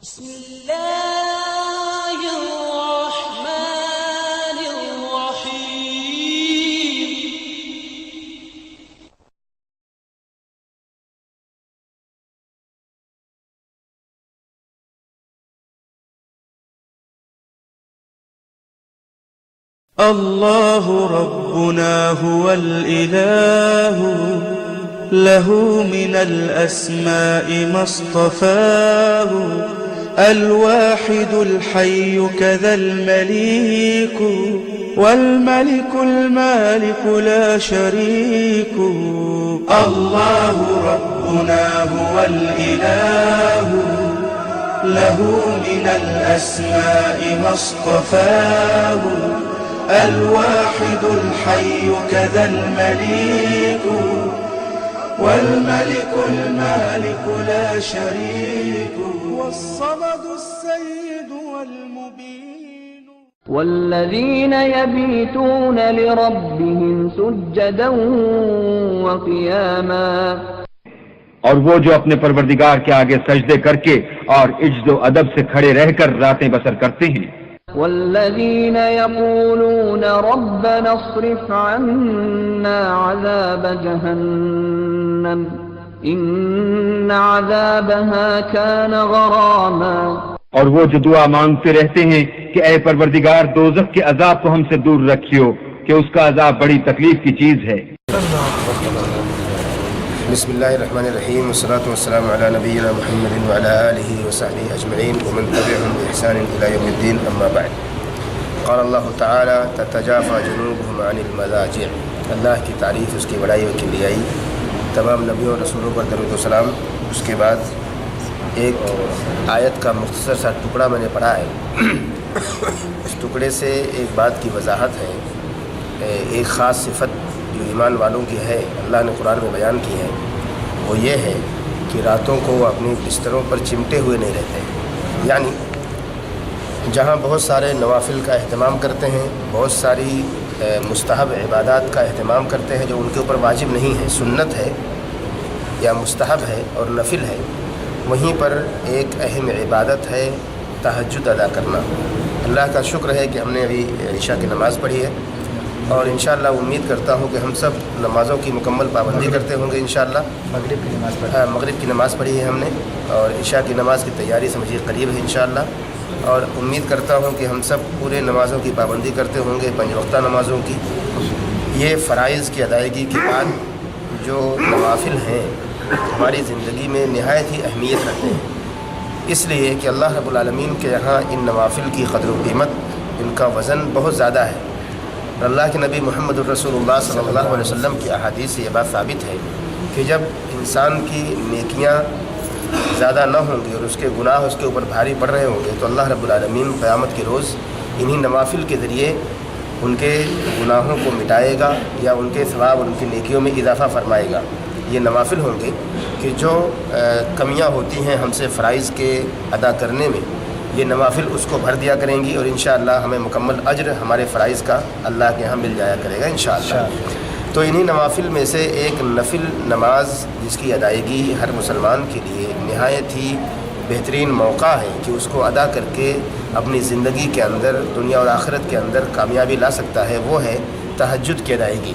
بسم الله الرحمن الرحيم. الله ربنا هو الإله، له من الأسماء ما اصطفاه، الواحد الحي كذا المليك، والملك المالك لا شريك. الله ربنا هو الإله، له من الأسماء ما اصطفاه، الواحد الحي كذا المليك، والملك المالك لا شريك، والصمد السيد والمبين. والذين يبيتون لربهم سجدا وقياما. اور وہ جو اپنے پروردگار کے آگے سجدے کر کے اور عجز و ادب سے کھڑے رہ کر راتیں بسر کرتے ہیں. والذين يقولون ربنا اصرف عنا عذاب جهنم إن عذابها كان غراما. اور وہ جو دعا مانگتے رہتے ہیں کہ اے پروردگار دوزخ کے عذاب کو ہم سے دور رکھیو کہ اس کا عذاب بڑی تکلیف کی چیز ہے. بسم اللہ الرحمن الرحیم والصلاة والسلام علی نبینا محمد وعلی آلہ وصحبہ اجمعین ومن تبعهم بإحسان إلى يوم الدین اما بعد. قال اللہ تعالی تتجافى جنوبهم عن المضاجع. اللہ کی تعریف اس کی بڑائی و کبریائی تمام نبیوں اور رسولوں پر درود و سلام. اس کے بعد ایک آیت کا مختصر سا ٹکڑا میں نے پڑھا ہے. اس ٹکڑے سے ایک بات کی وضاحت ہے. ایک خاص صفت جو ایمان والوں کی ہے اللہ نے قرآن میں بیان کی ہے، وہ یہ ہے کہ راتوں کو وہ اپنی بستروں پر چمٹے ہوئے نہیں رہتے. یعنی جہاں بہت سارے نوافل کا اہتمام کرتے ہیں، بہت ساری مستحب عبادات کا اہتمام کرتے ہیں جو ان کے اوپر واجب نہیں ہے، سنت ہے یا مستحب ہے اور نفل ہے، وہیں پر ایک اہم عبادت ہے تہجد ادا کرنا. اللہ کا شکر ہے کہ ہم نے ابھی عشاء کی نماز پڑھی ہے اور انشاءاللہ امید کرتا ہوں کہ ہم سب نمازوں کی مکمل پابندی کرتے ہوں گے انشاءاللہ. مغرب کی نماز پڑھی ہے ہم نے اور عشاء کی نماز کی تیاری سمجھیے قریب ہے انشاءاللہ. اور امید کرتا ہوں کہ ہم سب پورے نمازوں کی پابندی کرتے ہوں گے، 5 وقتہ نمازوں کی. یہ فرائض کی ادائیگی کے بعد جو نوافل ہیں ہماری زندگی میں نہایت ہی اہمیت رکھتے ہیں، اس لیے کہ اللہ رب العالمین کے یہاں ان نوافل کی قدر و قیمت، ان کا وزن بہت زیادہ ہے. اللہ کے نبی محمد الرسول اللہ صلی اللہ علیہ وسلم کی احادیث سے یہ بات ثابت ہے کہ جب انسان کی نیکیاں زیادہ نہ ہوں گی اور اس کے گناہ اس کے اوپر بھاری پڑ رہے ہوں گے تو اللہ رب العالمین قیامت کے روز انہی نوافل کے ذریعے ان کے گناہوں کو مٹائے گا یا ان کے ثواب اور ان کی نیکیوں میں اضافہ فرمائے گا. یہ نوافل ہوں گے کہ جو کمیاں ہوتی ہیں ہم سے فرائض کے ادا کرنے میں، یہ نوافل اس کو بھر دیا کریں گی اور انشاءاللہ ہمیں مکمل اجر ہمارے فرائض کا اللہ کے ہاں مل جایا کرے گا انشاءاللہ. تو انہی نوافل میں سے ایک نفل نماز جس کی ادائیگی ہر مسلمان کے لیے نہایت ہی بہترین موقع ہے کہ اس کو ادا کر کے اپنی زندگی کے اندر، دنیا اور آخرت کے اندر کامیابی لا سکتا ہے، وہ ہے تہجد کی ادائیگی.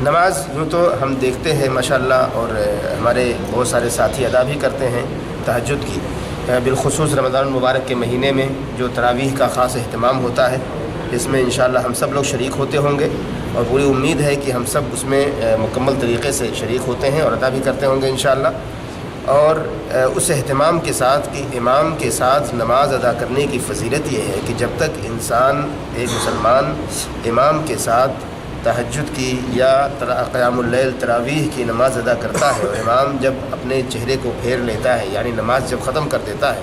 نماز یوں تو ہم دیکھتے ہیں ماشاءاللہ اور ہمارے بہت سارے ساتھی ادا بھی کرتے ہیں تہجد کی، بالخصوص رمضان المبارک کے مہینے میں جو تراویح کا خاص اہتمام ہوتا ہے اس میں انشاءاللہ ہم سب لوگ شریک ہوتے ہوں گے اور پوری امید ہے کہ ہم سب اس میں مکمل طریقے سے شریک ہوتے ہیں اور ادا بھی کرتے ہوں گے انشاءاللہ. اور اس اہتمام کے ساتھ کہ امام کے ساتھ نماز ادا کرنے کی فضیلت یہ ہے کہ جب تک انسان ایک مسلمان امام کے ساتھ تہجد کی یا قیام اللیل تراویح کی نماز ادا کرتا ہے اور امام جب اپنے چہرے کو پھیر لیتا ہے یعنی نماز جب ختم کر دیتا ہے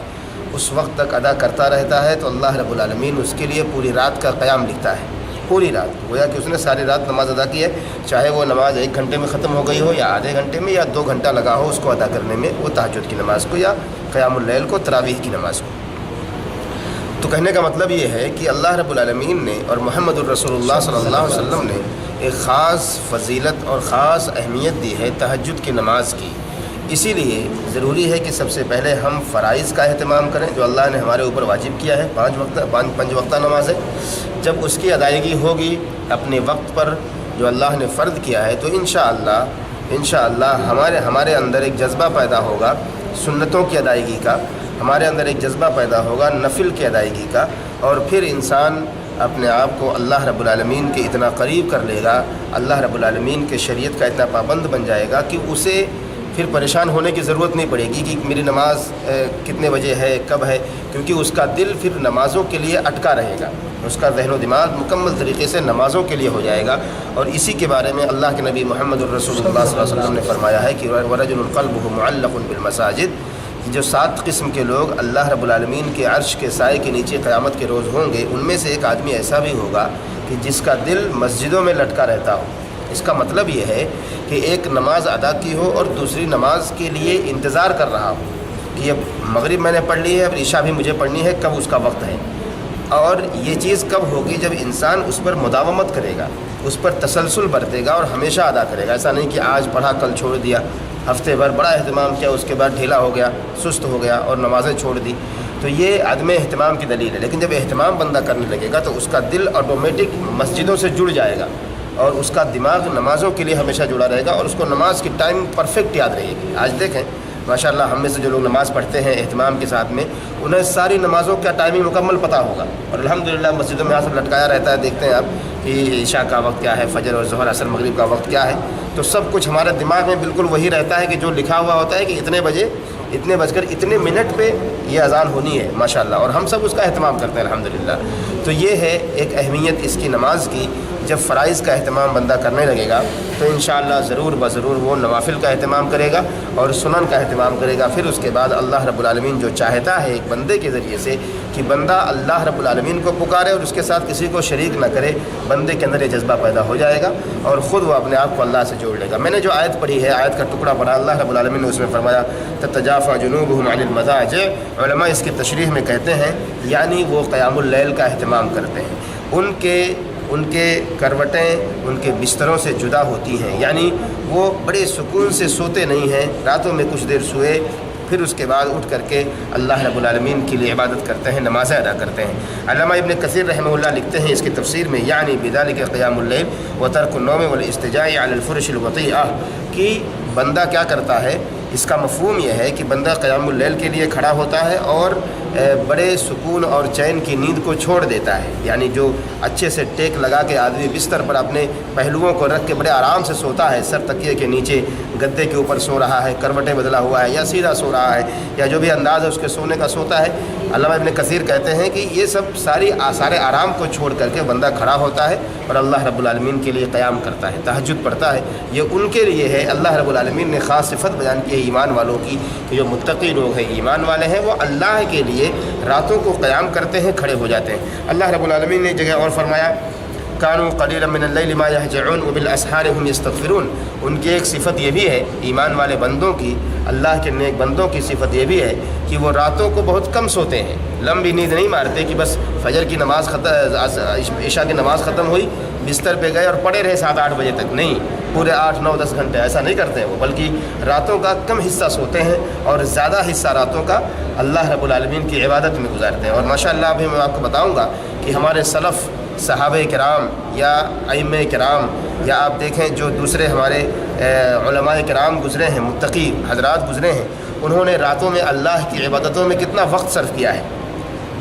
اس وقت تک ادا کرتا رہتا ہے تو اللہ رب العالمین اس کے لیے پوری رات کا قیام لکھتا ہے. پوری رات گویا کہ اس نے ساری رات نماز ادا کی ہے، چاہے وہ نماز 1 گھنٹے میں ختم ہو گئی ہو یا آدھے گھنٹے میں یا 2 گھنٹہ لگا ہو اس کو ادا کرنے میں، وہ تہجد کی نماز کو یا قیام اللیل کو، تراویح کی نماز کو. تو کہنے کا مطلب یہ ہے کہ اللہ رب العالمین نے اور محمد الرسول اللہ صلی اللہ علیہ وسلم نے ایک خاص فضیلت اور خاص اہمیت دی ہے تہجد کی نماز کی. اسی لیے ضروری ہے کہ سب سے پہلے ہم فرائض کا اہتمام کریں جو اللہ نے ہمارے اوپر واجب کیا ہے، 5 وقتہ نماز ہے۔ جب اس کی ادائیگی ہوگی اپنے وقت پر جو اللہ نے فرض کیا ہے، تو انشاءاللہ ہمارے اندر ایک جذبہ پیدا ہوگا سنتوں کی ادائیگی کا، ہمارے اندر ایک جذبہ پیدا ہوگا نفل کی ادائیگی کا، اور پھر انسان اپنے آپ کو اللہ رب العالمین کے اتنا قریب کر لے گا، اللہ رب العالمین کے شریعت کا اتنا پابند بن جائے گا کہ اسے پھر پریشان ہونے کی ضرورت نہیں پڑے گی کہ میری نماز کتنے بجے ہے، کب ہے، کیونکہ اس کا دل پھر نمازوں کے لیے اٹکا رہے گا، اس کا ذہن و دماغ مکمل طریقے سے نمازوں کے لیے ہو جائے گا۔ اور اسی کے بارے میں اللہ کے نبی محمد الرسول اللہ صلی اللہ علیہ وسلم نے فرمایا ہے کہ وَرَجُلٌ قَلْبُهُ مُعَلَّقٌ بِالْمَسَاجِدِ، جو 7 قسم کے لوگ اللہ رب العالمین کے عرش کے سائے کے نیچے قیامت کے روز ہوں گے، ان میں سے ایک آدمی ایسا بھی ہوگا کہ جس کا دل مسجدوں میں لٹکا رہتا ہو۔ اس کا مطلب یہ ہے کہ ایک نماز ادا کی ہو اور دوسری نماز کے لیے انتظار کر رہا ہو کہ اب مغرب میں نے پڑھ لی ہے، اب عشاء بھی مجھے پڑھنی ہے، کب اس کا وقت ہے۔ اور یہ چیز کب ہوگی؟ جب انسان اس پر مداومت کرے گا، اس پر تسلسل برتے گا اور ہمیشہ ادا کرے گا۔ ایسا نہیں کہ آج پڑھا کل چھوڑ دیا، ہفتے بھر بڑا اہتمام کیا، اس کے بعد ڈھیلا ہو گیا، سست ہو گیا اور نمازیں چھوڑ دی، تو یہ عدم اہتمام کی دلیل ہے۔ لیکن جب اہتمام بندہ کرنے لگے گا تو اس کا دل آٹومیٹک مسجدوں سے جڑ جائے گا اور اس کا دماغ نمازوں کے لیے ہمیشہ جڑا رہے گا اور اس کو نماز کی ٹائم پرفیکٹ یاد رہے گی۔ آج دیکھیں ماشاءاللہ ہم میں سے جو لوگ نماز پڑھتے ہیں اہتمام کے ساتھ میں، انہیں ساری نمازوں کا ٹائمنگ مکمل پتہ ہوگا، اور الحمدللہ مسجدوں میں سب لٹکایا رہتا ہے۔ دیکھتے ہیں آپ کہ عشاء کا وقت کیا ہے، فجر اور ظہر عصر مغرب کا وقت کیا ہے، تو سب کچھ ہمارے دماغ میں بالکل وہی رہتا ہے کہ جو لکھا ہوا ہوتا ہے کہ اتنے بجے اتنے بج کر اتنے منٹ پہ یہ اذان ہونی ہے ماشاءاللہ، اور ہم سب اس کا اہتمام کرتے ہیں الحمدللہ۔ تو یہ ہے ایک اہمیت اس کی نماز کی۔ جب فرائض کا اہتمام بندہ کرنے لگے گا تو انشاءاللہ ضرور بضرور وہ نوافل کا اہتمام کرے گا اور سنن کا اہتمام کرے گا۔ پھر اس کے بعد اللہ رب العالمین جو چاہتا ہے ایک بندے کے ذریعے سے کہ بندہ اللہ رب العالمین کو پکارے اور اس کے ساتھ کسی کو شریک نہ کرے، بندے کے اندر یہ جذبہ پیدا ہو جائے گا اور خود وہ اپنے آپ کو اللہ سے جوڑ لے گا۔ میں نے جو آیت پڑھی ہے، آیت کا ٹکڑا پڑھا، اللہ رب العالمین نے اس میں فرمایا تتجافى جنوبهم عن المضاجع، علماء اس کی تشریح میں کہتے ہیں یعنی وہ قیام اللیل کا اہتمام کرتے ہیں، ان کے کروٹیں ان کے بستروں سے جدا ہوتی ہیں، یعنی وہ بڑے سکون سے سوتے نہیں ہیں، راتوں میں کچھ دیر سوئے پھر اس کے بعد اٹھ کر کے اللہ رب العالمین کے لیے عبادت کرتے ہیں، نمازیں ادا کرتے ہیں۔ علامہ ابن کثیر رحمہ اللہ لکھتے ہیں اس کی تفسیر میں، یعنی بذالک قیام اللیل وترک النوم والاستجاع علی الفرش الوطیئہ، کہ بندہ کیا کرتا ہے، اس کا مفہوم یہ ہے کہ بندہ قیام اللیل کے لیے کھڑا ہوتا ہے اور بڑے سکون اور چین کی نیند کو چھوڑ دیتا ہے، یعنی جو اچھے سے ٹیک لگا کے آدمی بستر پر اپنے پہلوؤں کو رکھ کے بڑے آرام سے سوتا ہے، سر تکیے کے نیچے گدے کے اوپر سو رہا ہے، کروٹیں بدلا ہوا ہے یا سیدھا سو رہا ہے یا جو بھی انداز ہے اس کے سونے کا سوتا ہے، علامہ ابن کثیر کہتے ہیں کہ یہ سب سارے آرام کو چھوڑ کر کے بندہ کھڑا ہوتا ہے اور اللہ رب العالمین کے لیے قیام کرتا ہے، تہجد پڑھتا ہے۔ یہ ان کے لیے ہے، اللہ رب العالمین نے خاص صفت بیان کی ہے ایمان والوں کی کہ جو متقی لوگ ہیں، ایمان والے ہیں، وہ اللہ کے لیے راتوں کو قیام کرتے ہیں، کھڑے ہو جاتے ہیں۔ اللہ رب العالمین نے جگہ اور فرمایا کانوا قلیلا من اللیل ما یہجعون وبالاسحار هم یستغفرون، ان کی ایک صفت یہ بھی ہے ایمان والے بندوں کی، اللہ کے نیک بندوں کی صفت یہ بھی ہے کہ وہ راتوں کو بہت کم سوتے ہیں، لمبی نیند نہیں مارتے کہ بس فجر کی نماز عشاء کی نماز ختم ہوئی بستر پہ گئے اور پڑے رہے 7-8 بجے تک، نہیں، پورے 8-9-10 گھنٹے ایسا نہیں کرتے ہیں وہ، بلکہ راتوں کا کم حصہ سوتے ہیں اور زیادہ حصہ راتوں کا اللہ رب العالمین کی عبادت میں گزارتے ہیں۔ اور ماشاءاللہ ابھی میں آپ کو بتاؤں گا کہ ہمارے سلف صحابہ کرام یا ائمہ کرام یا آپ دیکھیں جو دوسرے ہمارے علماء کرام گزرے ہیں، متقی حضرات گزرے ہیں، انہوں نے راتوں میں اللہ کی عبادتوں میں کتنا وقت صرف کیا ہے۔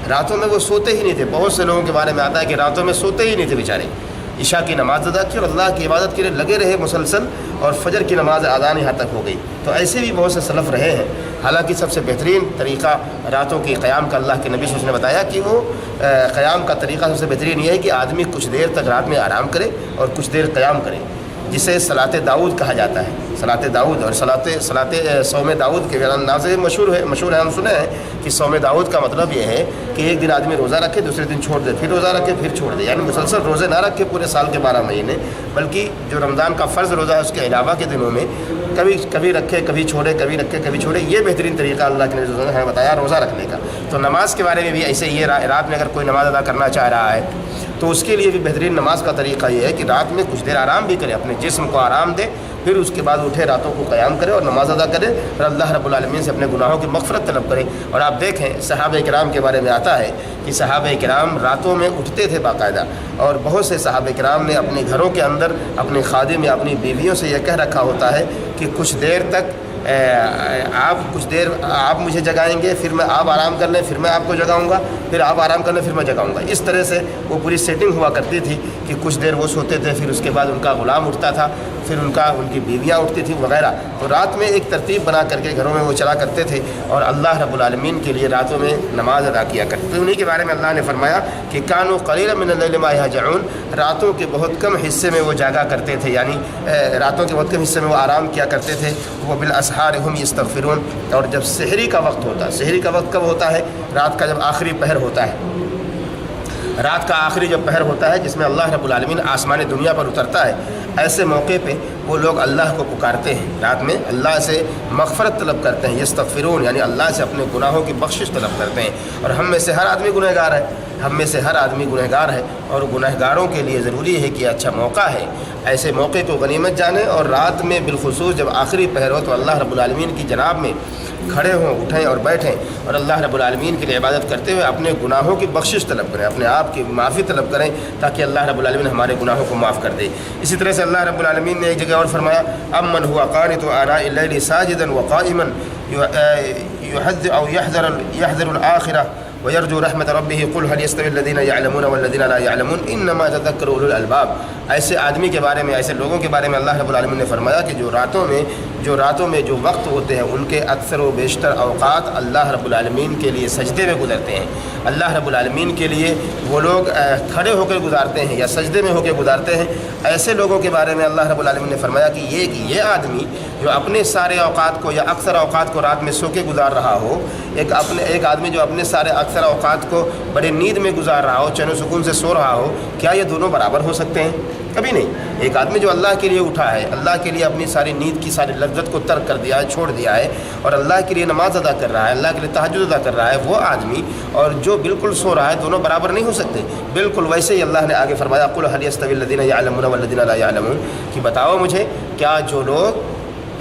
راتوں میں وہ سوتے ہی نہیں تھے، بہت سے لوگوں کے بارے میں آتا ہے کہ راتوں میں سوتے ہی نہیں تھے بیچارے، عشاء کی نماز ادا کی اور اللہ کی عبادت کے لیے لگے رہے مسلسل، اور فجر کی نماز اذان یہاں تک ہو گئی۔ تو ایسے بھی بہت سے سلف رہے ہیں۔ حالانکہ سب سے بہترین طریقہ راتوں کی قیام کا اللہ کے نبی صلی اللہ علیہ وسلم نے بتایا کہ وہ قیام کا طریقہ سب سے بہترین یہ ہے کہ آدمی کچھ دیر تک رات میں آرام کرے اور کچھ دیر قیام کرے، جسے صلاۃ داؤد کہا جاتا ہے۔ صلاۃ داؤد اور صلاۃ صوم داؤد کے نام سے مشہور ہے، ہم سنے ہیں کہ صوم داؤد کا مطلب یہ ہے کہ ایک دن آدمی روزہ رکھے، دوسرے دن چھوڑ دے، پھر روزہ رکھے، پھر چھوڑ دے، یعنی مسلسل روزے نہ رکھے پورے سال کے 12 مہینے، بلکہ جو رمضان کا فرض روزہ ہے اس کے علاوہ کے دنوں میں کبھی رکھے کبھی چھوڑے، کبھی رکھے کبھی چھوڑے۔ یہ بہترین طریقہ اللہ کے نبی صلی اللہ علیہ وسلم نے بتایا روزہ رکھنے کا۔ تو نماز کے بارے میں بھی ایسے ہی ہے، رات میں اگر کوئی نماز ادا کرنا چاہ رہا ہے تو اس کے لیے بھی بہترین نماز کا طریقہ یہ ہے کہ رات میں کچھ دیر آرام بھی کرے، اپنے جسم کو آرام دے، پھر اس کے بعد اٹھے، راتوں کو قیام کرے اور نماز ادا کرے اور اللہ رب العالمین سے اپنے گناہوں کی مغفرت طلب کرے۔ اور آپ دیکھیں صحابہ کرام کے بارے میں آتا ہے کہ صحابہ کرام راتوں میں اٹھتے تھے باقاعدہ، اور بہت سے صحابہ کرام نے اپنے گھروں کے اندر اپنے خادم یا اپنی بیویوں سے یہ کہہ رکھا ہوتا ہے کہ کچھ دیر تک آپ مجھے جگائیں گے، پھر میں آپ آرام کر لیں، پھر میں آپ کو جگاؤں گا، پھر آپ آرام کر لیں، پھر میں جگاؤں گا۔ اس طرح سے وہ پوری سیٹنگ ہوا کرتی تھی کہ کچھ دیر وہ سوتے تھے، پھر اس کے بعد ان کا غلام اٹھتا تھا، پھر ان کی بیویاں اٹھتی تھیں وغیرہ۔ تو رات میں ایک ترتیب بنا کر کے گھروں میں وہ چلا کرتے تھے اور اللہ رب العالمین کے لیے راتوں میں نماز ادا کیا کرتے تھے۔ انہی کے بارے میں اللہ نے فرمایا کہ کانوا قلیلا من اللیل ما یہجعون، راتوں کے بہت کم حصے میں وہ جاگا کرتے تھے، یعنی راتوں کے بہت کم حصے میں وہ آرام کیا کرتے تھے۔ وہ بالاسحار هم یستغفرون، اور جب سحری کا وقت ہوتا ہے، سحری کا وقت کب ہوتا ہے؟ رات کا جب آخری پہر ہوتا ہے، رات کا آخری جو پہر ہوتا ہے جس میں اللہ رب العالمین آسمان دنیا پر اترتا ہے، ایسے موقع پہ وہ لوگ اللہ کو پکارتے ہیں، رات میں اللہ سے مغفرت طلب کرتے ہیں، یستغفرون یعنی اللہ سے اپنے گناہوں کی بخشش طلب کرتے ہیں۔ اور ہم میں سے ہر آدمی گنہگار ہے، ہم میں سے ہر آدمی گنہگار ہے، اور گنہگاروں کے لیے ضروری ہے کہ اچھا موقع ہے، ایسے موقع کو غنیمت جانیں، اور رات میں بالخصوص جب آخری پہر ہو تو اللہ رب العالمین کی جناب میں کھڑے ہوں، اٹھیں اور بیٹھیں، اور اللہ رب العالمین کے لیے عبادت کرتے ہوئے اپنے گناہوں کی بخشش طلب کریں، اپنے آپ کی معافی طلب کریں، تاکہ اللہ رب العالمین ہمارے گناہوں کو معاف کر دے۔ اسی طرح سے اللہ رب العالمین نے ایک جگہ اور فرمایا امن هو قانت آناء اللیل ساجدا وقائما يحذر الآخرة ويرجو رحمت ربه قل هل يستوي الذين يعلمون والذين لا يعلمون انما يتذكر اولو الالباب۔ ایسے آدمی کے بارے میں، ایسے لوگوں کے بارے میں اللہ رب العالمین نے فرمایا کہ جو راتوں میں جو وقت ہوتے ہیں ان کے اکثر و بیشتر اوقات اللہ رب العالمین کے لیے سجدے میں گزرتے ہیں، اللہ رب العالمین کے لیے وہ لوگ کھڑے ہو کر گزارتے ہیں یا سجدے میں ہو کے گزارتے ہیں۔ ایسے لوگوں کے بارے میں اللہ رب العالمین نے فرمایا کہ یہ آدمی جو اپنے سارے اوقات کو یا اکثر اوقات کو رات میں سو کے گزار رہا ہو، ایک آدمی جو اپنے سارے اکثر اوقات کو بڑے نیند میں گزار رہا ہو، چین و سکون سے سو رہا ہو، کیا یہ دونوں برابر ہو سکتے ہیں؟ کبھی نہیں۔ ایک آدمی جو اللہ کے لیے اٹھا ہے، اللہ کے لیے اپنی ساری نیند کی ساری لذت کو ترک کر دیا ہے، چھوڑ دیا ہے، اور اللہ کے لیے نماز ادا کر رہا ہے، اللہ کے لیے تہجد ادا کر رہا ہے، وہ آدمی اور جو بالکل سو رہا ہے، دونوں برابر نہیں ہو سکتے۔ بالکل ویسے ہی اللہ نے آگے فرمایا قل هل يستوي الذين يعلمون والذين لا يعلمون، کہ بتاؤ مجھے کیا جو لوگ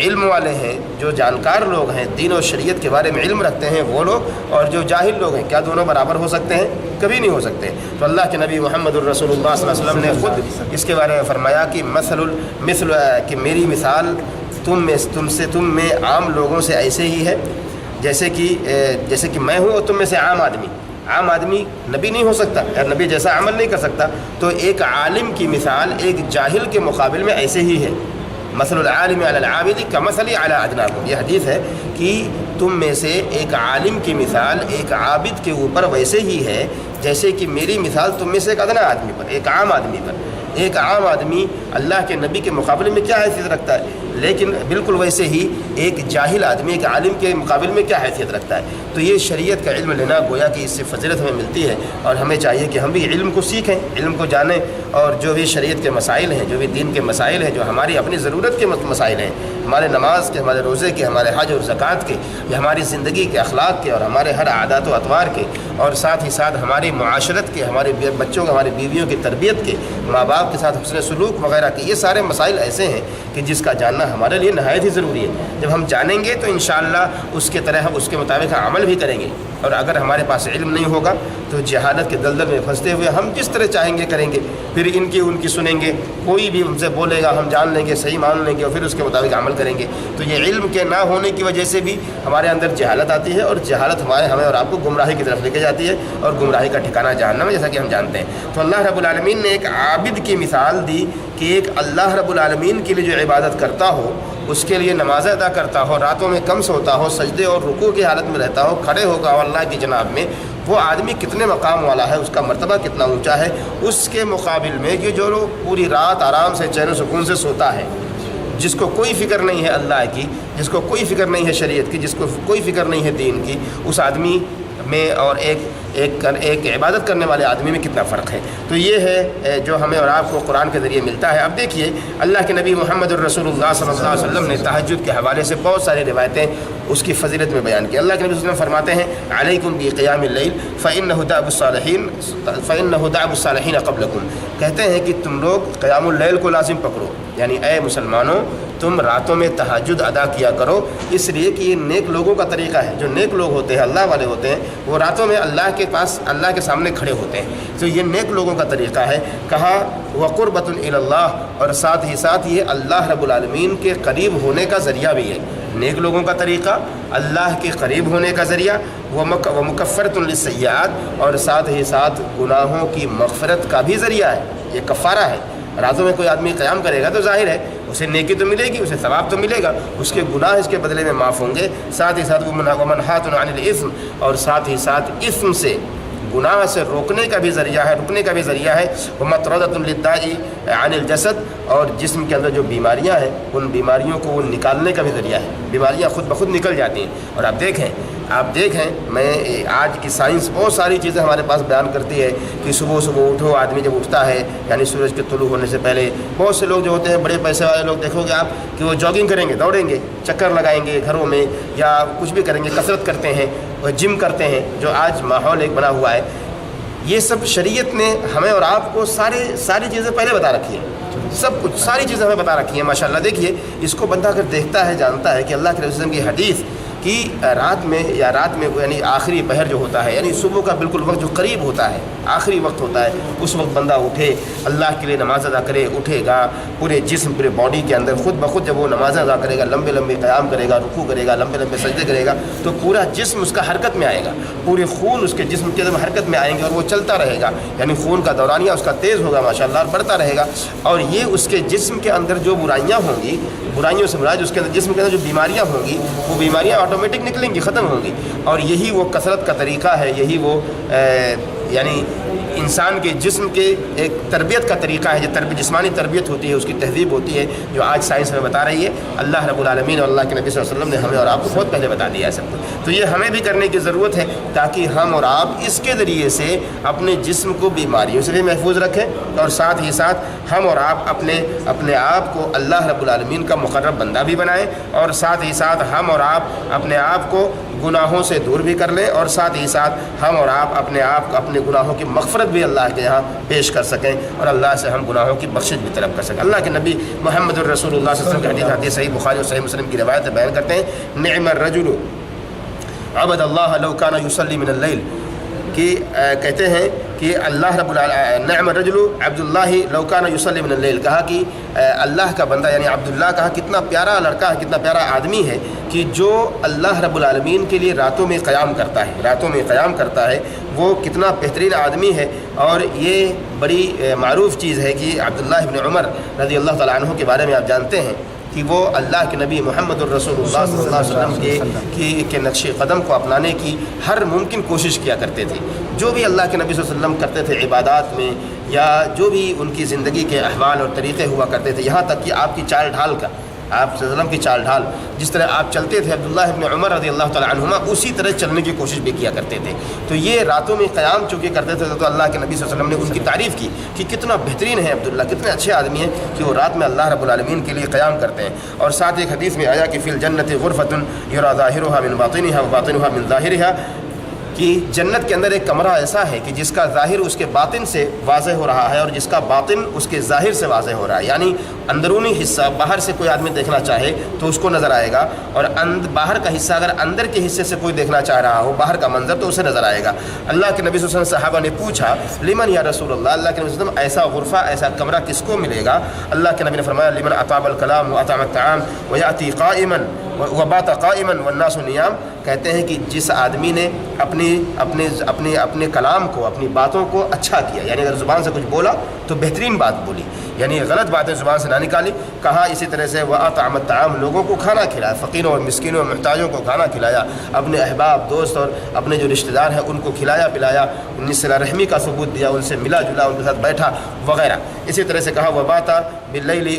علم والے ہیں، جو جانکار لوگ ہیں، دین و شریعت کے بارے میں علم رکھتے ہیں وہ لوگ، اور جو جاہل لوگ ہیں، کیا دونوں برابر ہو سکتے ہیں؟ کبھی نہیں ہو سکتے۔ تو اللہ کے نبی محمد الرسول اللہ صلی اللہ علیہ وسلم نے خود اس کے بارے میں فرمایا کہ مثل کہ میری مثال تم میں عام لوگوں سے ایسے ہی ہے جیسے کہ میں ہوں اور تم میں سے عام آدمی نبی نہیں ہو سکتا، نبی جیسا عمل نہیں کر سکتا، تو ایک عالم کی مثال ایک جاہل کے مقابل میں ایسے ہی ہے۔ مثل العالم علی العابد کمثل علی ادناکم، یہ حدیث ہے کہ تم میں سے ایک عالم کی مثال ایک عابد کے اوپر ویسے ہی ہے جیسے کہ میری مثال تم میں سے ایک ادنا آدمی پر، ایک عام آدمی پر۔ ایک عام آدمی اللہ کے نبی کے مقابلے میں کیا حیثیت رکھتا ہے، لیکن بالکل ویسے ہی ایک جاہل آدمی ایک عالم کے مقابل میں کیا حیثیت رکھتا ہے۔ تو یہ شریعت کا علم لینا گویا کہ اس سے فضیلت ہمیں ملتی ہے، اور ہمیں چاہیے کہ ہم بھی علم کو سیکھیں، علم کو جانیں، اور جو بھی شریعت کے مسائل ہیں، جو بھی دین کے مسائل ہیں، جو ہماری اپنی ضرورت کے مسائل ہیں، ہمارے نماز کے، ہمارے روزے کے، ہمارے حج اور زکوٰۃ کے، یا ہماری زندگی کے اخلاق کے، اور ہمارے ہر عادات و اطوار کے، اور ساتھ ہی ساتھ ہماری معاشرت کے، ہمارے بچوں کے، ہماری بیویوں کی تربیت کے، ماں باپ کے ساتھ حسن سلوک وغیرہ کے، یہ سارے مسائل ایسے ہیں کہ جس کا جاننا ہمارے لیے نہایت ہی ضروری ہے۔ جب ہم جانیں گے تو انشاءاللہ اس کے طرح اس کے مطابق عمل بھی کریں گے، اور اگر ہمارے پاس علم نہیں ہوگا تو جہالت کے دلدل میں پھنستے ہوئے ہم جس طرح چاہیں گے کریں گے، پھر ان کی سنیں گے، کوئی بھی ہم سے بولے گا ہم جان لیں گے، صحیح مان لیں گے، اور پھر اس کے مطابق عمل کریں گے۔ تو یہ علم کے نہ ہونے کی وجہ سے بھی ہمارے اندر جہالت آتی ہے، اور جہالت ہمیں اور آپ کو گمراہی کی طرف لے کے جاتی ہے، اور گمراہی کا ٹھکانہ جہنم ہے، جیسا کہ ہم جانتے ہیں۔ تو اللہ رب العالمین نے ایک عابد کی مثال دی کہ ایک اللہ رب العالمین کے لیے جو عبادت کرتا ہو، اس کے لیے نماز ادا کرتا ہو، راتوں میں کم سوتا ہو، سجدے اور رکوع کی حالت میں رہتا ہو، کھڑے ہوگا اللہ کی جناب میں، وہ آدمی کتنے مقام والا ہے، اس کا مرتبہ کتنا اونچا ہے، اس کے مقابل میں یہ جو لوگ پوری رات آرام سے چین و سکون سے سوتا ہے، جس کو کوئی فکر نہیں ہے اللہ کی، جس کو کوئی فکر نہیں ہے شریعت کی، جس کو کوئی فکر نہیں ہے دین کی، اس آدمی میں اور ایک عبادت کرنے والے آدمی میں کتنا فرق ہے. تو یہ ہے جو ہمیں اور آپ کو قرآن کے ذریعے ملتا ہے. اب دیکھیے اللہ کے نبی محمد الرسول اللہ صلی اللہ علیہ وسلم نے تہجد کے حوالے سے بہت ساری روایتیں اس کی فضیلت میں بیان کی. اللہ کے نبی صلی اللہ علیہ وسلم فرماتے ہیں علیکم بقیام اللیل فإنہ دأب الصالحین قبلکم. کہتے ہیں کہ تم لوگ قیام اللیل کو لازم پکڑو، یعنی اے مسلمانوں تم راتوں میں تہجد ادا کیا کرو، اس لیے کہ یہ نیک لوگوں کا طریقہ ہے. جو نیک لوگ ہوتے ہیں، اللہ والے ہوتے ہیں، وہ راتوں میں اللہ کے پاس، اللہ کے سامنے کھڑے ہوتے ہیں. تو یہ نیک لوگوں کا طریقہ ہے. کہا وقربۃ الی اللہ، اور ساتھ ہی ساتھ یہ اللہ رب العالمین کے قریب ہونے کا ذریعہ بھی ہے. نیک لوگوں کا طریقہ اللہ کے قریب ہونے کا ذریعہ، وہ مکفرۃ للسیئات، اور ساتھ ہی ساتھ گناہوں کی مغفرت کا بھی ذریعہ ہے. یہ کفارہ ہے. راتوں میں کوئی آدمی قیام کرے گا تو ظاہر ہے اسے نیکی تو ملے گی، اسے ثواب تو ملے گا، اس کے گناہ اس کے بدلے میں معاف ہوں گے. ساتھ ہی ساتھ ومنہات عن الاثم، اور ساتھ ہی ساتھ اثم سے، گناہ سے روکنے کا بھی ذریعہ ہے، رکنے کا بھی ذریعہ ہے. ومطردۃ للداء عن الجسد، اور جسم کے اندر جو بیماریاں ہیں ان بیماریوں کو وہ نکالنے کا بھی ذریعہ ہے. بیماریاں خود بخود نکل جاتی ہیں. اور آپ دیکھیں میں آج کی سائنس بہت ساری چیزیں ہمارے پاس بیان کرتی ہے کہ صبح اٹھو، آدمی جب اٹھتا ہے یعنی سورج کے طلوع ہونے سے پہلے، بہت سے لوگ جو ہوتے ہیں بڑے پیسے والے لوگ، دیکھو گے آپ کہ وہ جاگنگ کریں گے، دوڑیں گے، چکر لگائیں گے گھروں میں، یا کچھ بھی کریں گے، کثرت کرتے ہیں، جم کرتے ہیں، جو آج ماحول ایک بنا ہوا ہے. یہ سب شریعت نے ہمیں اور آپ کو ساری چیزیں پہلے بتا رکھی ہیں. سب کچھ، ساری چیزیں ہمیں بتا رکھی ہیں ماشاءاللہ. دیکھیے اس کو بندہ اگر دیکھتا ہے، جانتا ہے کہ اللہ کے رسول صلی اللہ علیہ وسلم کی حدیث کہ رات میں یعنی آخری پہر جو ہوتا ہے، یعنی صبح کا بالکل وقت جو قریب ہوتا ہے، آخری وقت ہوتا ہے، اس وقت بندہ اٹھے، اللہ کے لیے نماز ادا کرے. اٹھے گا پورے جسم، پورے باڈی کے اندر خود بخود جب وہ نماز ادا کرے گا، لمبے لمبے قیام کرے گا، رکوع کرے گا، لمبے لمبے سجدے کرے گا، تو پورا جسم اس کا حرکت میں آئے گا، پورے خون اس کے جسم کے اندر حرکت میں آئیں گے، اور وہ چلتا رہے گا، یعنی خون کا دورانیہ اس کا تیز ہوگا ماشاءاللہ، اور بڑھتا رہے گا. اور یہ اس کے جسم کے اندر جو برائیاں ہوں گی، برائیوں سے مراد اس کے اندر جسم کے اندر جو بیماریاں ہوں گی، وہ بیماریاں آٹومیٹک نکلیں گی، ختم ہوں گی. اور یہی وہ کثرت کا طریقہ ہے، یہی وہ یعنی انسان کے جسم کے ایک تربیت کا طریقہ ہے. جو جسمانی تربیت ہوتی ہے، اس کی تہذیب ہوتی ہے، جو آج سائنس ہمیں بتا رہی ہے. اللہ رب العالمین اور اللہ کے نبی صلی اللہ علیہ وسلم نے ہمیں اور آپ کو بہت پہلے بتا دیا ہے سب کچھ. تو یہ ہمیں بھی کرنے کی ضرورت ہے تاکہ ہم اور آپ اس کے ذریعے سے اپنے جسم کو بیماریوں سے بھی محفوظ رکھیں، اور ساتھ ہی ساتھ ہم اور آپ اپنے آپ کو اللہ رب العالمین کا مقرب بندہ بھی بنائیں، اور ساتھ ہی ساتھ ہم اور آپ اپنے آپ کو گناہوں سے دور بھی کر لیں، اور ساتھ ہی ساتھ ہم اور آپ اپنے گناہوں کی مغفرت بھی اللہ کے یہاں پیش کر سکیں، اور اللہ سے ہم گناہوں کی بخشش بھی طلب کر سکیں. اللہ کے نبی محمد الرسول اللہ صلی اللہ علیہ وسلم کی حدیث صحیح بخاری اور صحیح مسلم کی روایت بیان کرتے ہیں نعم الرجل عبد اللہ لو کان یصلی من اللیل، کہ کہتے ہیں کہ اللہ رب العالمین نعم الرجل عبد اللہ لو کان یصلی من اللیل، کہا کہ اللہ کا بندہ یعنی عبداللہ، کہا کتنا پیارا لڑکا ہے، کتنا پیارا آدمی ہے کہ جو اللہ رب العالمین کے لیے راتوں میں قیام کرتا ہے، وہ کتنا بہترین آدمی ہے. اور یہ بڑی معروف چیز ہے کہ عبداللہ ابن عمر رضی اللہ تعالیٰ عنہ کے بارے میں آپ جانتے ہیں کہ وہ اللہ کے نبی محمد الرسول اللہ صلی اللہ علیہ وسلم کے نقش قدم کو اپنانے کی ہر ممکن کوشش کیا کرتے تھے. جو بھی اللہ کے نبی صلی اللہ علیہ وسلم کرتے تھے عبادات میں، یا جو بھی ان کی زندگی کے احوال اور طریقے ہوا کرتے تھے، یہاں تک کہ آپ کی چال ڈھال کا، آپ صلی اللہ علیہ وسلم کی چال ڈھال جس طرح آپ چلتے تھے، عبداللہ ابن عمر رضی اللہ تعالیٰ عنہما اسی طرح چلنے کی کوشش بھی کیا کرتے تھے. تو یہ راتوں میں قیام چونکہ کرتے تھے، تو اللہ کے نبی صلی اللہ علیہ وسلم نے ان کی تعریف کی کہ کتنا بہترین ہے عبداللہ، کتنے اچھے آدمی ہیں کہ وہ رات میں اللہ رب العالمین کے لیے قیام کرتے ہیں. اور ساتھ ایک حدیث میں آیا کہ فی الجنت غرفۃ یری ظاہرها من باطنها وباطنها من ظاہرها، کہ جنت کے اندر ایک کمرہ ایسا ہے کہ جس کا ظاہر اس کے باطن سے واضح ہو رہا ہے، اور جس کا باطن اس کے ظاہر سے واضح ہو رہا ہے. یعنی اندرونی حصہ باہر سے کوئی آدمی دیکھنا چاہے تو اس کو نظر آئے گا، اور باہر کا حصہ اگر اندر کے حصے سے کوئی دیکھنا چاہ رہا ہو، باہر کا منظر، تو اسے نظر آئے گا. اللہ کے نبی صلی اللہ علیہ وسلم صحابہ نے پوچھا لمن یا رسول اللہ، اللہ کے نبی صلی اللہ علیہ وسلم ایسا غرفہ، ایسا کمرہ کس کو ملے گا؟ اللہ کے نبی نے فرمایا لمن اطاب الکلام واطعم الطعام ویأتی قائما وبات قائما والناس نیام، کہتے ہیں کہ جس آدمی نے اپنے کلام کو، اپنی باتوں کو اچھا کیا، یعنی اگر زبان سے کچھ بولا تو بہترین بات بولی، یعنی غلط باتیں زبان سے نہ نکالی. کہا اسی طرح سے وأطعم الطعام، لوگوں کو کھانا کھلایا، فقیروں اور مسکینوں اور محتاجوں کو کھانا کھلایا، اپنے احباب دوست اور اپنے جو رشتہ دار ہیں ان کو کھلایا پلایا، ان کی صلہ رحمی کا ثبوت دیا، ان سے ملا جلا، ان کے ساتھ بیٹھا وغیرہ. اسی طرح سے کہا وبات باللیل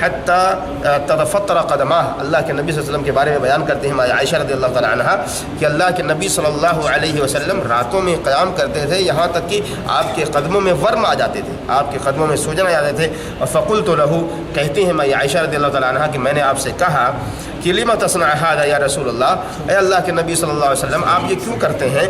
حتی تتفطر قدماہ، اللہ کے نبی صلی اللہ علیہ وسلم کے بارے میں بیان کرتے ہیں عائشہ رضی اللہ تعالی عنہا کہ اللہ کے نبی صلی اللہ علیہ وسلم راتوں میں قیام کرتے تھے یہاں تک کہ آپ کے قدموں میں ورم آ جاتے تھے، آپ کے قدموں میں سوجن آ جاتے تھے. اور فقلت لہ، کہتے ہیں عائشہ رضی اللہ تعالی عنہا کہ میں نے آپ سے کہا کہ لما تصنع ھذا یا رسول اللہ، اے اللہ کے نبی صلی اللہ علیہ وسلم آپ یہ کیوں کرتے ہیں؟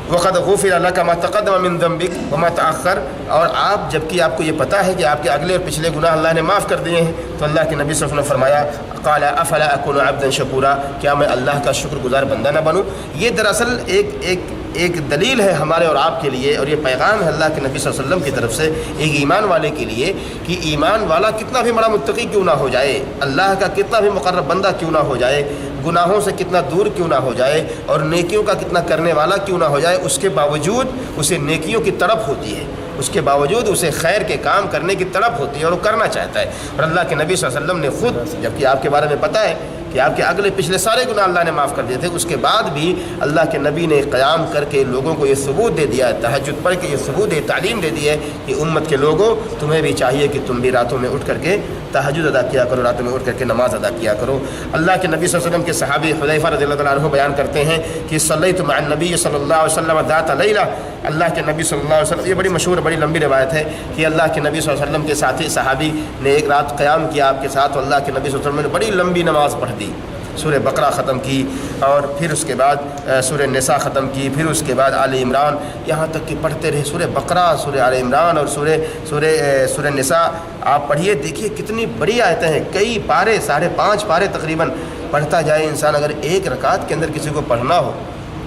وقد غفر لك ما تقدم من ذنبك وما تأخر، اور آپ جبکہ آپ کو یہ پتہ ہے کہ آپ کے اگلے اور پچھلے گناہ اللہ نے معاف کر دیے ہیں. تو اللہ کے نبی صلی اللہ علیہ وسلم نے فرمایا قال افلا اكون عبدا شکورا، کیا میں اللہ کا شکر گزار بندہ نہ بنوں؟ یہ دراصل ایک دلیل ہے ہمارے اور آپ کے لیے، اور یہ پیغام ہے اللہ کے نبی صلی اللہ علیہ وسلم کی طرف سے ایک ایمان والے کے لیے کہ ایمان والا کتنا بھی بڑا متقی کیوں نہ ہو جائے، اللہ کا کتنا بھی مقرب بندہ کیوں نہ ہو جائے، گناہوں سے کتنا دور کیوں نہ ہو جائے اور نیکیوں کا کتنا کرنے والا کیوں نہ ہو جائے، اس کے باوجود اسے نیکیوں کی طرف ہوتی ہے، اس کے باوجود اسے خیر کے کام کرنے کی طرف ہوتی ہے اور وہ کرنا چاہتا ہے. اور اللہ کے نبی صلی اللہ علیہ وسلم نے خود، جبکہ آپ کے بارے میں پتہ ہے کہ آپ کے اگلے پچھلے سارے گناہ اللہ نے معاف کر دیے تھے، اس کے بعد بھی اللہ کے نبی نے قیام کر کے لوگوں کو یہ ثبوت دے دیا ہے، تہجد پڑھ کے یہ ثبوت تعلیم دے دی ہے کہ امت کے لوگوں تمہیں بھی چاہیے کہ تم بھی راتوں میں اٹھ کر کے تہجد ادا کیا کرو، راتوں میں اٹھ کر کے نماز ادا کیا کرو. اللہ کے نبی صلی اللہ علیہ وسلم کے صحابی حذیفہ رضی اللہ عنہ بیان کرتے ہیں کہ صلیت مع النبی صلی اللہ علیہ وسلم ذات لیلہ، اللہ کے نبی صلی اللہ علیہ وسلم، یہ بڑی مشہور بڑی لمبی روایت ہے کہ اللہ کے نبی صلی اللہ علیہ وسلم کے ساتھی صحابی نے ایک رات قیام کیا آپ کے ساتھ، اور اللہ کے نبی صلی اللہ علیہ وسلم نے بڑی لمبی نماز پڑھ دی، سورہ بقرہ ختم کی اور پھر اس کے بعد سورہ نساء ختم کی، پھر اس کے بعد آل عمران، یہاں تک کہ پڑھتے رہے سورہ بقرہ، سورہ آل عمران اور سورہ نساء. آپ پڑھیے دیکھیے کتنی بڑی آیتیں ہیں، کئی پارے، 5.5 پارے تقریباً پڑھتا جائے انسان. اگر ایک رکعت کے اندر کسی کو پڑھنا ہو،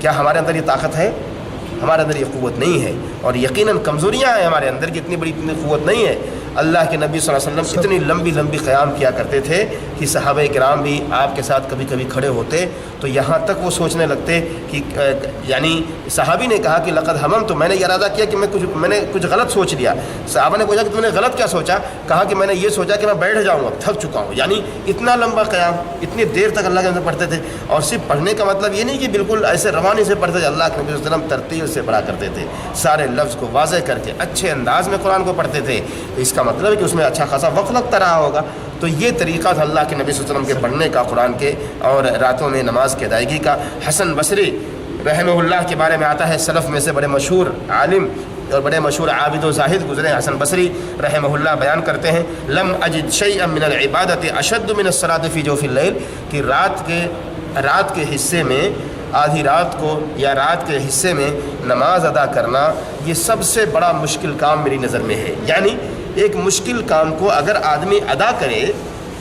کیا ہمارے اندر یہ طاقت ہے؟ ہمارے اندر یہ قوت نہیں ہے، اور یقیناً کمزوریاں ہیں ہمارے اندر کہ اتنی بڑی قوت نہیں ہے. اللہ کے نبی صلی اللہ علیہ وسلم اتنی لمبی قیام کیا کرتے تھے کہ صحابہ کرام بھی آپ کے ساتھ کبھی کبھی کھڑے ہوتے تو یہاں تک وہ سوچنے لگتے کہ یعنی صحابی نے کہا کہ لقد ہمم، تو میں نے یہ ارادہ کیا کہ میں نے کچھ غلط سوچ لیا. صحابہ نے پوچھا کہ تم نے غلط کیا سوچا؟ کہا کہ میں نے یہ سوچا کہ میں بیٹھ جاؤں، اب تھک چکا ہوں. یعنی اتنا لمبا قیام، اتنی دیر تک اللہ کے اندر پڑھتے تھے. اور صرف پڑھنے کا مطلب یہ نہیں کہ بالکل ایسے روانی سے پڑھتے تھے، اللہ کے نبی صلی اللہ علیہ وسلم ترتیل سے پڑھا کرتے تھے، سارے لفظ کو واضح کر کے اچھے انداز میں قرآن کو پڑھتے تھے. اس کا مطلب ہے کہ اس میں اچھا خاصا وقت لگتا رہا ہوگا. تو یہ طریقہ تھا اللہ کے نبی صلی اللہ علیہ وسلم کے پڑھنے کا قرآن کے اور راتوں میں نماز کی ادائیگی کا. حسن بصری رحمہ اللہ کے بارے میں آتا ہے، سلف میں سے بڑے مشہور عالم اور بڑے مشہور عابد و زاہد گزرے. حسن بصری رحمہ اللہ بیان کرتے ہیں لم اجد شیئا من العبادت اشد من الصلاۃ فی جوف اللیل، کہ رات کے حصے میں، آدھی رات کو یا رات کے حصے میں نماز ادا کرنا یہ سب سے بڑا مشکل کام میری نظر میں ہے. یعنی ایک مشکل کام کو اگر آدمی ادا کرے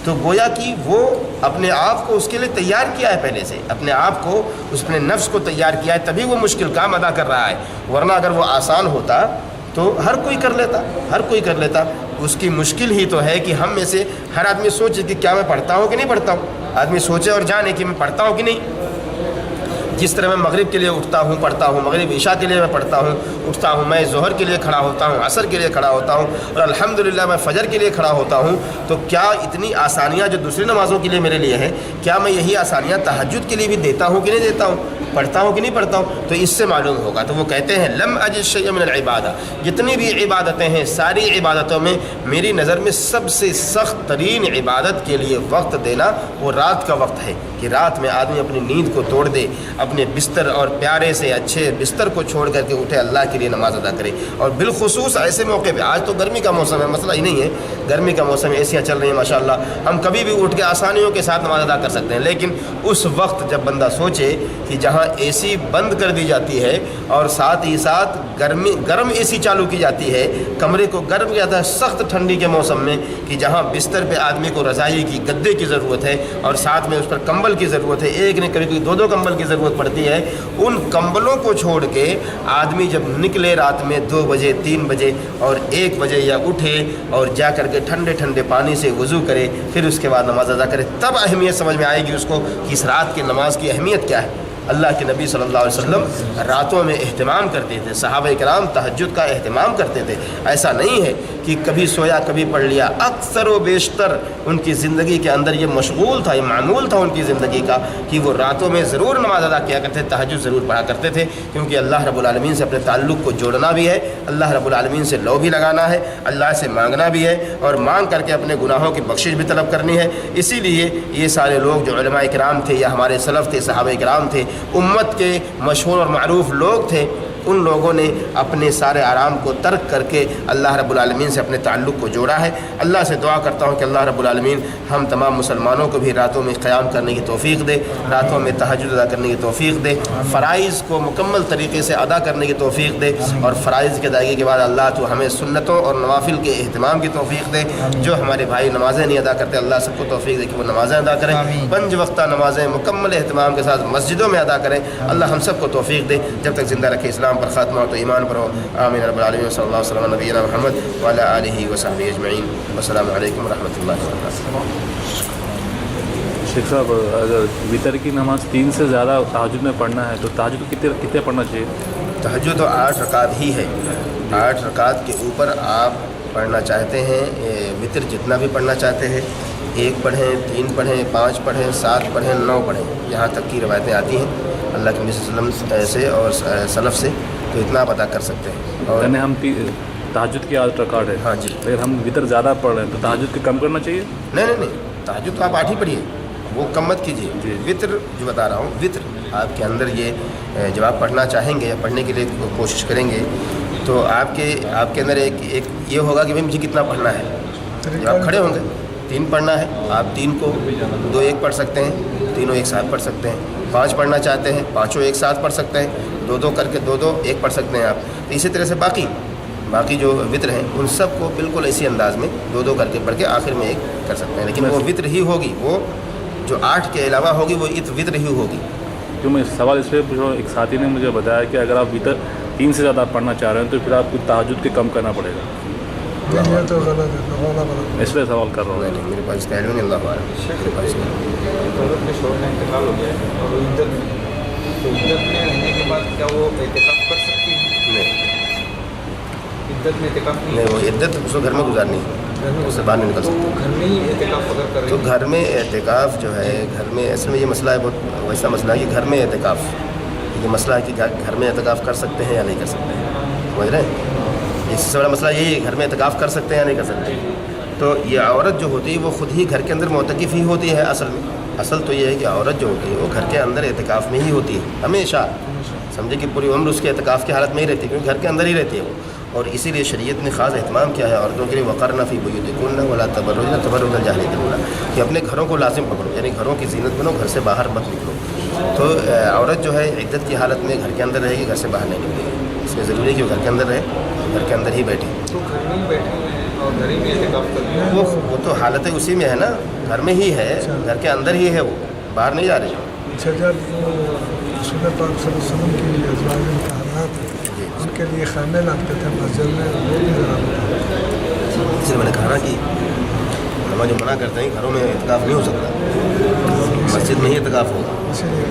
تو گویا کہ وہ اپنے آپ کو اس کے لیے تیار کیا ہے، پہلے سے اپنے آپ کو، اپنے نفس کو تیار کیا ہے، تبھی وہ مشکل کام ادا کر رہا ہے. ورنہ اگر وہ آسان ہوتا تو ہر کوئی کر لیتا. اس کی مشکل ہی تو ہے کہ ہم میں سے ہر آدمی سوچے کہ کیا میں پڑھتا ہوں کہ نہیں پڑھتا ہوں. آدمی سوچے اور جانے کہ میں پڑھتا ہوں کہ نہیں. جس طرح میں مغرب کے لیے اٹھتا ہوں پڑھتا ہوں، مغرب عشاء کے لیے میں پڑھتا ہوں اٹھتا ہوں، میں ظہر کے لیے کھڑا ہوتا ہوں، عصر کے لیے کھڑا ہوتا ہوں، اور الحمدللہ میں فجر کے لیے کھڑا ہوتا ہوں. تو کیا اتنی آسانیاں جو دوسری نمازوں کے لیے میرے لیے ہیں، کیا میں یہی آسانیاں تہجد کے لیے بھی دیتا ہوں کہ نہیں دیتا ہوں، پڑھتا ہوں کہ نہیں پڑھتا ہوں؟ تو اس سے معلوم ہوگا. تو وہ کہتے ہیں لم اجد شیئا من العبادہ، جتنی بھی عبادتیں ہیں ساری عبادتوں میں میری نظر میں سب سے سخت ترین عبادت کے لیے وقت دینا وہ رات کا وقت ہے. کہ رات میں آدمی اپنی نیند کو توڑ دے، اپنے بستر اور پیارے سے اچھے بستر کو چھوڑ کر کے اٹھے، اللہ کے لیے نماز ادا کرے. اور بالخصوص ایسے موقع پہ، آج تو گرمی کا موسم ہے، مسئلہ ہی نہیں ہے، گرمی کا موسم ہے، ایسیاں چل رہی ہیں ماشاءاللہ، ہم کبھی بھی اٹھ کے آسانیوں کے ساتھ نماز ادا کر سکتے ہیں. لیکن اس وقت جب بندہ سوچے کہ جہاں اے سی بند کر دی جاتی ہے اور ساتھ ہی ساتھ گرم اے سی چالو کی جاتی ہے، کمرے کو گرم کیا جاتا ہے سخت ٹھنڈی کے موسم میں، کہ جہاں بستر پہ آدمی کو رضائی کی، گدے کی ضرورت ہے اور ساتھ میں اس پر کمبل کی ضرورت ہے، ایک نے کبھی کوئی 2 کمبل کی ضرورت پڑتی ہے. ان کمبلوں کو چھوڑ کے آدمی جب نکلے رات میں 2 بجے 3 بجے اور 1 بجے یا اٹھے اور جا کر کے ٹھنڈے پانی سے وضو کرے، پھر اس کے بعد نماز ادا کرے، تب اہمیت سمجھ میں آئے گی اس کو کہ اس رات کی نماز کی اہمیت کیا ہے. اللہ کے نبی صلی اللہ علیہ وسلم راتوں میں اہتمام کرتے تھے، صحابہ کرام تہجد کا اہتمام کرتے تھے. ایسا نہیں ہے کہ کبھی سویا کبھی پڑھ لیا، اکثر و بیشتر ان کی زندگی کے اندر یہ مشغول تھا، یہ معمول تھا ان کی زندگی کا کہ وہ راتوں میں ضرور نماز ادا کیا کرتے، تہجد ضرور پڑھا کرتے تھے، کیونکہ اللہ رب العالمین سے اپنے تعلق کو جوڑنا بھی ہے، اللہ رب العالمین سے لو بھی لگانا ہے، اللہ سے مانگنا بھی ہے، اور مانگ کر کے اپنے گناہوں کی بخشش بھی طلب کرنی ہے. اسی لیے یہ سارے لوگ جو علماء کرام تھے یا ہمارے سلف تھے، صحابہ کرام تھے، امت کے مشہور اور معروف لوگ تھے، ان لوگوں نے اپنے سارے آرام کو ترک کر کے اللہ رب العالمین سے اپنے تعلق کو جوڑا ہے. اللہ سے دعا کرتا ہوں کہ اللہ رب العالمین ہم تمام مسلمانوں کو بھی راتوں میں قیام کرنے کی توفیق دے، راتوں میں تہجد ادا کرنے کی توفیق دے، فرائض کو مکمل طریقے سے ادا کرنے کی توفیق دے، اور فرائض کی ادائیگی کے بعد اللہ تو ہمیں سنتوں اور نوافل کے اہتمام کی توفیق دے. جو ہمارے بھائی نمازیں نہیں ادا کرتے، اللہ سب کو توفیق دے کہ وہ نمازیں ادا کریں، 5 وقتہ نمازیں مکمل اہتمام کے ساتھ مسجدوں میں ادا کریں. اللہ ہم سب کو توفیق دے، جب تک زندہ رکھے اسلام پر خاتمہ تو ایمان پر ہو. آمین رب العالمین. صلی اللہ علیہ وسلم نبینا محمد وعلی آلہ وصحبہ اجمعین. السلام علیکم ورحمۃ اللہ وبرکاتہ. شیخ صاحب، اگر وطر کی نماز 3 سے زیادہ تہجد میں پڑھنا ہے تو تہجد کو کتنے پڑھنا چاہیے؟ تہجد تو 8 رکعت ہی ہے، 8 رکعت کے اوپر آپ پڑھنا چاہتے ہیں، وطر جتنا بھی پڑھنا چاہتے ہیں، 1 پڑھیں، 3 پڑھیں، 5 پڑھیں، 7 پڑھیں، 9 پڑھیں، یہاں تک کی روایتیں آتی ہیں اللہ کے نبی صلی اللہ علیہ وسلم سے اور سلف سے، تو اتنا آپ ادا کر سکتے ہیں. اور یعنی ہم تہجد کی 8 رکعت ہے، ہاں جی، اگر ہم وطر زیادہ پڑھ رہے ہیں تو تہجد کو کم کرنا چاہیے؟ نہیں، تہجد تو آپ 8 ہی پڑھیے، وہ کم مت کیجیے. جی. وطر جو بتا رہا ہوں، وطر آپ کے اندر یہ جب آپ پڑھنا چاہیں گے یا پڑھنے کے لیے کوشش کریں گے تو آپ کے اندر ایک یہ ہوگا کہ بھائی مجھے کتنا پڑھنا ہے. جب آپ کھڑے ہوں گے 3 پڑھنا ہے، آپ 3 کو 2 ایک پڑھ سکتے ہیں، تینوں ایک ساتھ پڑھ سکتے ہیں. 5 پڑھنا چاہتے ہیں، 5 ایک ساتھ پڑھ سکتے ہیں، 2 کر کے 2 ایک پڑھ سکتے ہیں آپ. تو اسی طرح سے باقی جو وطر ہیں ان سب کو بالکل اسی انداز میں 2 کر کے پڑھ کے آخر میں ایک کر سکتے ہیں. لیکن وہ وطر ہی ہوگی، وہ جو 8 کے علاوہ ہوگی وہ وطر ہی ہوگی. کیوں میں سوال اس لیے پوچھ رہا ہوں، ایک ساتھی نے مجھے بتایا کہ اگر آپ وطر 3 سے زیادہ پڑھنا چاہ رہے ہیں تو پھر آپ کو تہجد کے کم کرنا پڑے گا. یہ تو غلط ہے، اس لیے سوال کر رہا ہوں. میرے پاس اس کا علم نہیں، اللہ عالم. میرے پاس عورت کے شوہر کا انتقال ہو گیا ہے اور وہ عدت میں، تو عدت میں رہنے کے بعد کیا وہ اعتکاف کر سکتی ہے؟ نہیں، عدت میں اعتکاف نہیں، وہ عدت اس کو گھر میں گزارنی ہے، اس سے باہر نہیں نکل سکتے. گھر میں ہی اعتکاف اگر کر تو رہے گھر میں اعتکاف جو ہے، گھر میں اصل میں یہ مسئلہ ہے، بہت ویسا مسئلہ ہے کہ گھر میں اعتکاف، یہ مسئلہ ہے کہ گھر میں اعتکاف کر سکتے ہیں یا نہیں کر سکتے ہیں. سمجھ رہے ہیں؟ اس سے بڑا مسئلہ یہی ہے، گھر میں اعتکاف کر سکتے ہیں یا نہیں کر سکتے. تو یہ عورت جو ہوتی ہے وہ خود ہی گھر کے اندر معتکف ہی ہوتی ہے. اصل تو یہ ہے کہ عورت جو ہوتی ہے وہ گھر کے اندر اعتکاف میں ہی ہوتی ہے ہمیشہ. سمجھے کہ پوری عمر اس کے اعتکاف کی حالت میں ہی رہتی ہے، کیونکہ گھر کے اندر ہی رہتی ہے وہ. اور اسی لیے شریعت نے خاص اہتمام کیا ہے عورتوں کے لیے، وقرن فی بیوتکن ولا تبرجن تبرج الجاہلیۃ الاولیٰ، کہ اپنے گھروں کو لازم پکڑو، یعنی گھروں کی زینت بنو، گھر سے باہر مت نکلو. تو عورت جو ہے عدت کی حالت میں گھر کے اندر رہے گی، گھر سے باہر نہیں نکلے گی. اس لیے ضروری ہے کہ وہ گھر کے اندر رہے، گھر کے اندر ہی بیٹھے. تو گھر میں ہی بیٹھے ہوئے ہیں اور گھر ہی میں اعتکاف کرتے ہیں. وہ تو حالت اسی میں ہے نا، گھر میں ہی ہے، گھر کے اندر ہی ہے، وہ باہر نہیں جا رہی. جب رسول پاک صلی اللہ علیہ وسلم کی ازواج مطہرات ہیں ان کے لیے خیمے لاتے تھے مسجد میں، وہ بھی ذرا بتائیں. اس لیے میں نے کہا نا کہ علماء جو منع کرتے ہیں گھروں میں اعتکاف نہیں ہو سکتا، مسجد میں ہی اعتکاف ہوگا. اسی لیے